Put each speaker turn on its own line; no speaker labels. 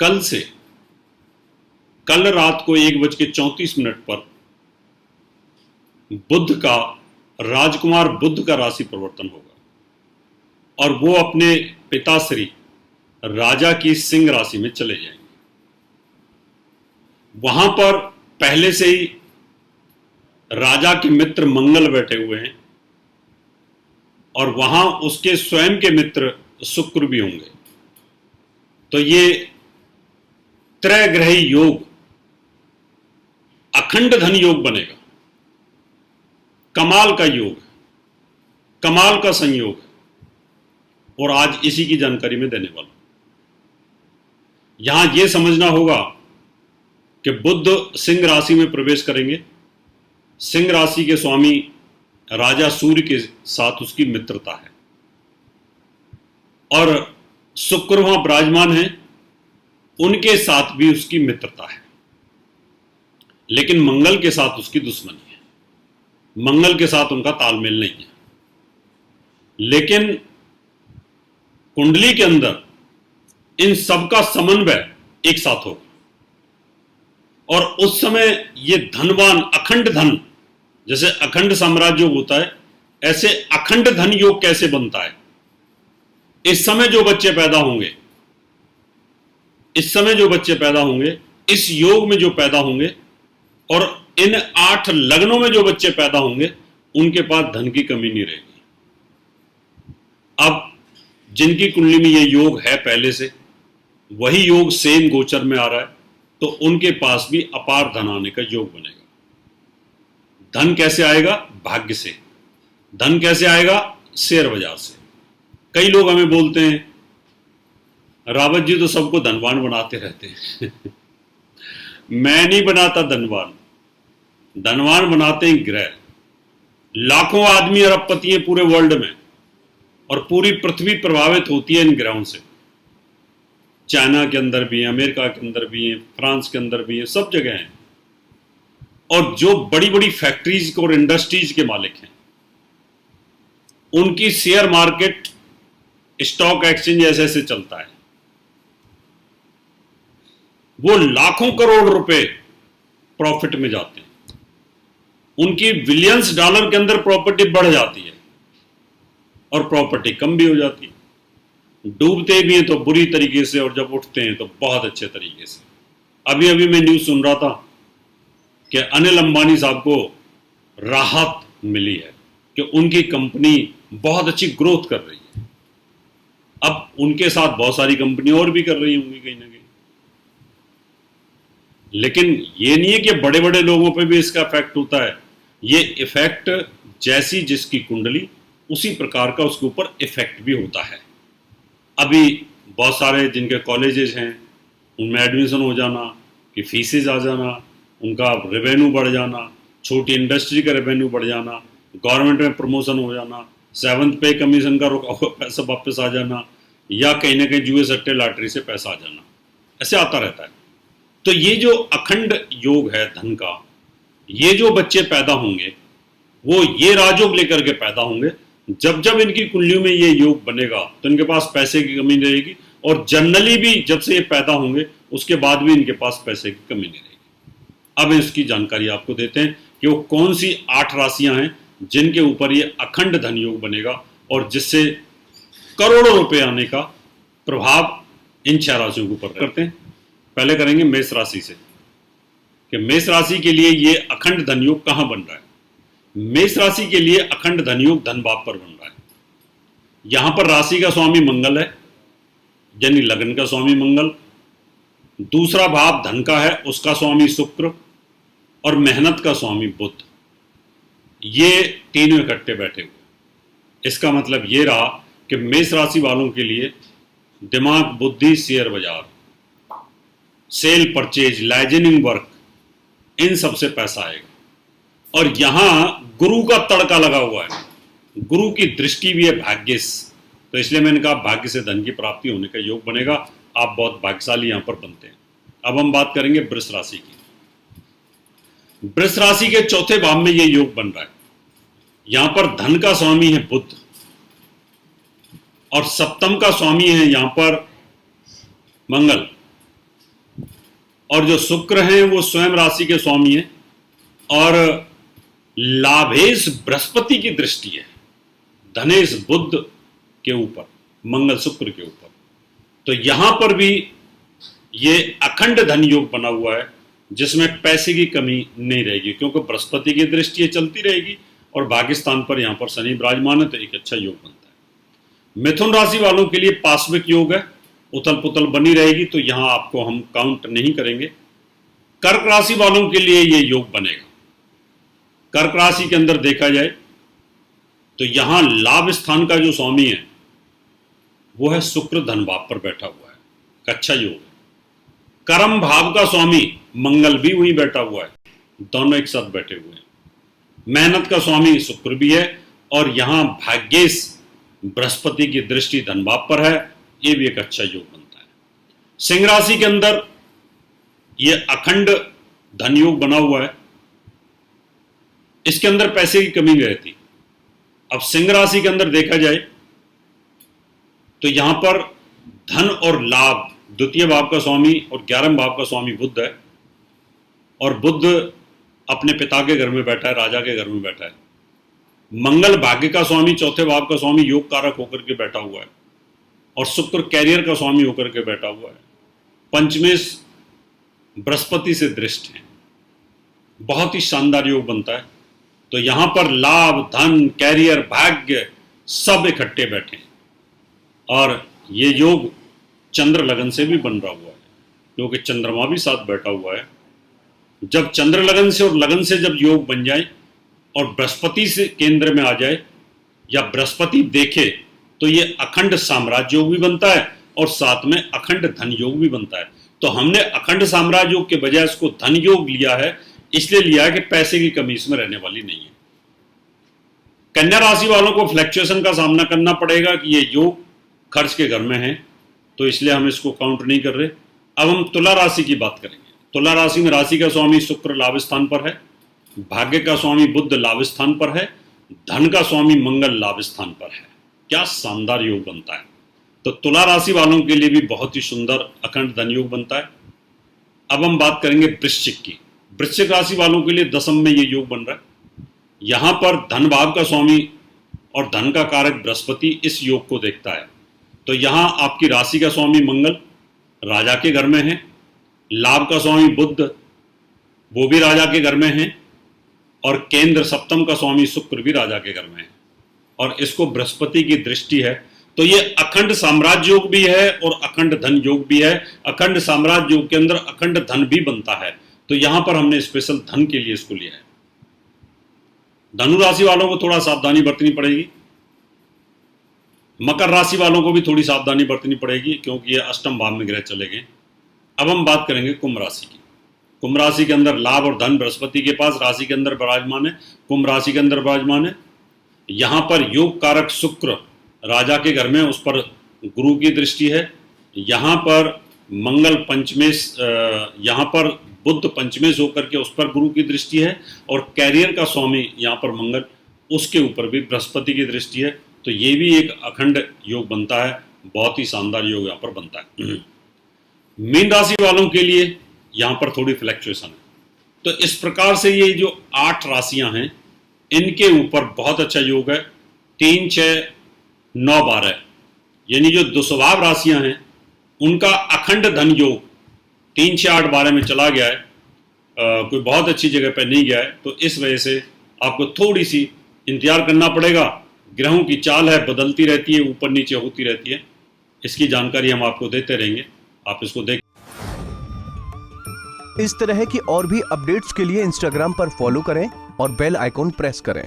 कल से, कल रात को 1:34 पर बुध का, राजकुमार बुध का राशि परिवर्तन होगा और वो अपने पिताश्री राजा की सिंह राशि में चले जाएंगे। वहां पर पहले से ही राजा के मित्र मंगल बैठे हुए हैं और वहां उसके स्वयं के मित्र शुक्र भी होंगे। तो ये त्रयग्रही योग, अखंड धन योग बनेगा। कमाल का योग, कमाल का संयोग है और आज इसी की जानकारी में देने वाला हूं। यहां यह समझना होगा कि बुध सिंह राशि में प्रवेश करेंगे। सिंह राशि के स्वामी राजा सूर्य के साथ उसकी मित्रता है और शुक्र वहां विराजमान है, उनके साथ भी उसकी मित्रता है, लेकिन मंगल के साथ उसकी दुश्मनी है। मंगल के साथ उनका तालमेल नहीं है। लेकिन कुंडली के अंदर इन सबका समन्वय एक साथ होगा और उस समय ये धनवान, अखंड धन, जैसे अखंड साम्राज्य होता है ऐसे अखंड धन योग कैसे बनता है। इस समय जो बच्चे पैदा होंगे, इस समय जो बच्चे पैदा होंगे, इस योग में जो पैदा होंगे और इन 8 लग्नों में जो बच्चे पैदा होंगे, उनके पास धन की कमी नहीं रहेगी। अब जिनकी कुंडली में ये योग है पहले से, वही योग सेम गोचर में आ रहा है, तो उनके पास भी अपार धन आने का योग बनेगा। धन कैसे आएगा? भाग्य से। धन कैसे आएगा? शेयर बाजार से। कई लोग हमें बोलते हैं, रावत जी तो सबको धनवान बनाते रहते हैं। मैं नहीं बनाता धनवान, धनवान बनाते हैं ग्रह। लाखों आदमी अरबपति हैं पूरे वर्ल्ड में और पूरी पृथ्वी प्रभावित होती है इन ग्रहों से। चाइना के अंदर भी हैं, अमेरिका के अंदर भी हैं, फ्रांस के अंदर भी हैं, सब जगह हैं। और जो बड़ी बड़ी फैक्ट्रीज और इंडस्ट्रीज के मालिक हैं, उनकी शेयर मार्केट, स्टॉक एक्सचेंज ऐसे ऐसे चलता है। वो लाखों करोड़ रुपए प्रॉफिट में जाते हैं। उनकी बिलियंस डॉलर के अंदर प्रॉपर्टी बढ़ जाती है और प्रॉपर्टी कम भी हो जाती है। डूबते भी हैं तो बुरी तरीके से और जब उठते हैं तो बहुत अच्छे तरीके से। अभी अभी मैं न्यूज़ सुन रहा था कि अनिल अंबानी साहब को राहत मिली है कि उनकी कंपनी बहुत अच्छी ग्रोथ कर रही है। अब उनके साथ बहुत सारी कंपनी और भी कर रही होंगी कहीं ना कहीं। लेकिन ये नहीं है कि बड़े बड़े लोगों पे भी इसका इफेक्ट होता है। ये इफेक्ट जैसी जिसकी कुंडली, उसी प्रकार का उसके ऊपर इफेक्ट भी होता है। अभी बहुत सारे जिनके कॉलेजेस हैं, उनमें एडमिशन हो जाना, कि फीसेज आ जाना, उनका रेवेन्यू बढ़ जाना, छोटी इंडस्ट्री का रेवेन्यू बढ़ जाना, गवर्नमेंट में प्रमोशन हो जाना, 7th पे कमीशन का रुका हुआ पैसा वापस आ जाना, या कहीं ना कहीं जुए सट्टे लॉटरी से पैसा आ जाना, ऐसे आता रहता है। तो ये जो अखंड योग है धन का, ये जो बच्चे पैदा होंगे वो ये राजयोग लेकर के पैदा होंगे। जब जब इनकी कुंडलियों में ये योग बनेगा तो इनके पास पैसे की कमी नहीं रहेगी और जनरली भी जब से ये पैदा होंगे उसके बाद भी इनके पास पैसे की कमी नहीं रहेगी। अब इसकी जानकारी आपको देते हैं कि वो कौन सी 8 राशियां हैं जिनके ऊपर ये अखंड धन योग बनेगा और जिससे करोड़ों रुपए आने का प्रभाव इन 6 राशियों के ऊपर करते हैं। पहले करेंगे मेष राशि से कि मेष राशि के लिए ये अखंड धन योग कहां बन रहा है। मेष राशि के लिए अखंड धन योग धन भाव पर बन रहा है। यहां पर राशि का स्वामी मंगल है, यानी लग्न का स्वामी मंगल। दूसरा भाव धन का है, उसका स्वामी शुक्र और मेहनत का स्वामी बुध। ये तीनों इकट्ठे बैठे हुए। इसका मतलब ये रहा कि मेष राशि वालों के लिए दिमाग, बुद्धि, शेयर बाजार, सेल परचेज, लाइजनिंग वर्क, इन सब से पैसा आएगा। और यहां गुरु का तड़का लगा हुआ है, गुरु की दृष्टि भी है भाग्य से, तो इसलिए मैंने कहा भाग्य से धन की प्राप्ति होने का योग बनेगा। आप बहुत भाग्यशाली यहां पर बनते हैं। अब हम बात करेंगे वृष राशि की। वृष राशि के चौथे भाव में यह योग बन रहा है। यहां पर धन का स्वामी है बुध और सप्तम का स्वामी है यहां पर मंगल। और जो शुक्र हैं वो स्वयं राशि के स्वामी हैं, और लाभेश बृहस्पति की दृष्टि है धनेश बुध के ऊपर, मंगल शुक्र के ऊपर। तो यहां पर भी ये अखंड धन योग बना हुआ है, जिसमें पैसे की कमी नहीं रहेगी, क्योंकि बृहस्पति की दृष्टि चलती रहेगी और भाग्यस्थान पर यहां पर शनि विराजमान है, तो एक अच्छा योग बनता है। मिथुन राशि वालों के लिए पार्श्विक योग है, उथल पुथल बनी रहेगी, तो यहां आपको हम काउंट नहीं करेंगे। कर्क राशि वालों के लिए ये योग बनेगा। कर्क राशि के अंदर देखा जाए तो यहां लाभ स्थान का जो स्वामी है वो है शुक्र, धन भाव पर बैठा हुआ है, अच्छा योग है। कर्म भाव का स्वामी मंगल भी वहीं बैठा हुआ है, दोनों एक साथ बैठे हुए हैं। मेहनत का स्वामी शुक्र भी है, और यहां भाग्येश बृहस्पति की दृष्टि धन भाव पर है, ये भी एक अच्छा योग बनता है। सिंह राशि के अंदर ये अखंड धन योग बना हुआ है, इसके अंदर पैसे की कमी नहीं रहती। अब सिंह राशि के अंदर देखा जाए तो यहां पर धन और लाभ, द्वितीय भाव का स्वामी और 11वें भाव का स्वामी बुध है, और बुध अपने पिता के घर में बैठा है, राजा के घर में बैठा है। मंगल भाग्य का स्वामी, चौथे भाव का स्वामी, योग कारक होकर के बैठा हुआ है, और शुक्र कैरियर का स्वामी होकर के बैठा हुआ है। पंचमेश बृहस्पति से दृष्ट है, बहुत ही शानदार योग बनता है। तो यहां पर लाभ, धन, कैरियर, भाग्य सब इकट्ठे बैठे हैं, और ये योग चंद्र लगन से भी बन रहा हुआ है, क्योंकि चंद्रमा भी साथ बैठा हुआ है। जब चंद्र लगन से और लगन से जब योग बन जाए और बृहस्पति से केंद्र में आ जाए या बृहस्पति देखे, तो ये अखंड साम्राज्य योग भी बनता है और साथ में अखंड धन योग भी बनता है। तो हमने अखंड साम्राज्य योग के बजाय इसको धन योग लिया है, इसलिए लिया है कि पैसे की कमी इसमें रहने वाली नहीं है। कन्या राशि वालों को फ्लक्चुएशन का सामना करना पड़ेगा कि ये योग खर्च के घर में है, तो इसलिए हम इसको काउंट नहीं कर रहे। अब हम तुला राशि की बात करेंगे। तुला राशि में राशि का स्वामी शुक्र लाभ स्थान पर है, भाग्य का स्वामी बुध लाभ स्थान पर है, धन का स्वामी मंगल लाभ स्थान पर है। क्या शानदार योग बनता है। तो तुला राशि वालों के लिए भी बहुत ही सुंदर अखंड धन योग बनता है। अब हम बात करेंगे वृश्चिक की। वृश्चिक राशि वालों के लिए दशम में ये योग बन रहा है। यहां पर धन भाव का स्वामी और धन का कारक बृहस्पति इस योग को देखता है। तो यहां आपकी राशि का स्वामी मंगल राजा के घर में है, लाभ का स्वामी बुध वो भी राजा के घर में है, और केंद्र सप्तम का स्वामी शुक्र भी राजा के घर में है, और इसको बृहस्पति की दृष्टि है। तो ये अखंड साम्राज्य योग भी है और अखंड धन योग भी है। अखंड साम्राज्य योग के अंदर अखंड धन भी बनता है, तो यहां पर हमने स्पेशल धन के लिए इसको लिया है। धनु राशि वालों को थोड़ा सावधानी बरतनी पड़ेगी। मकर राशि वालों को भी थोड़ी सावधानी बरतनी पड़ेगी, क्योंकि ये अष्टम भाव में ग्रह चले गए। अब हम बात करेंगे कुंभ राशि की। कुंभ राशि के अंदर लाभ और धन बृहस्पति के पास राशि के अंदर विराजमान है, कुंभ राशि के अंदर विराजमान है। यहां पर योग कारक शुक्र राजा के घर में, उस पर गुरु की दृष्टि है। यहां पर मंगल पंचमेश, यहां पर बुध पंचमेश होकर के उस पर गुरु की दृष्टि है, और कैरियर का स्वामी यहां पर मंगल, उसके ऊपर भी बृहस्पति की दृष्टि है। तो ये भी एक अखंड योग बनता है, बहुत ही शानदार योग यहां पर बनता है। मीन राशि वालों के लिए यहां पर थोड़ी फ्लक्चुएशन है। तो इस प्रकार से ये जो 8 राशियां हैं, इनके ऊपर बहुत अच्छा योग है। 3, 6, 9, 12 यानी जो दुस्वभाव राशियां हैं उनका अखंड धन योग 3, 6, 8, 12 में चला गया है, कोई बहुत अच्छी जगह पर नहीं गया है। तो इस वजह से आपको थोड़ी सी इंतजार करना पड़ेगा। ग्रहों की चाल है, बदलती रहती है, ऊपर नीचे होती रहती है। इसकी जानकारी हम आपको देते रहेंगे, आप इसको देख।
इस तरह की और भी अपडेट्स के लिए इंस्टाग्राम पर फॉलो करें और बेल आइकॉन प्रेस करें।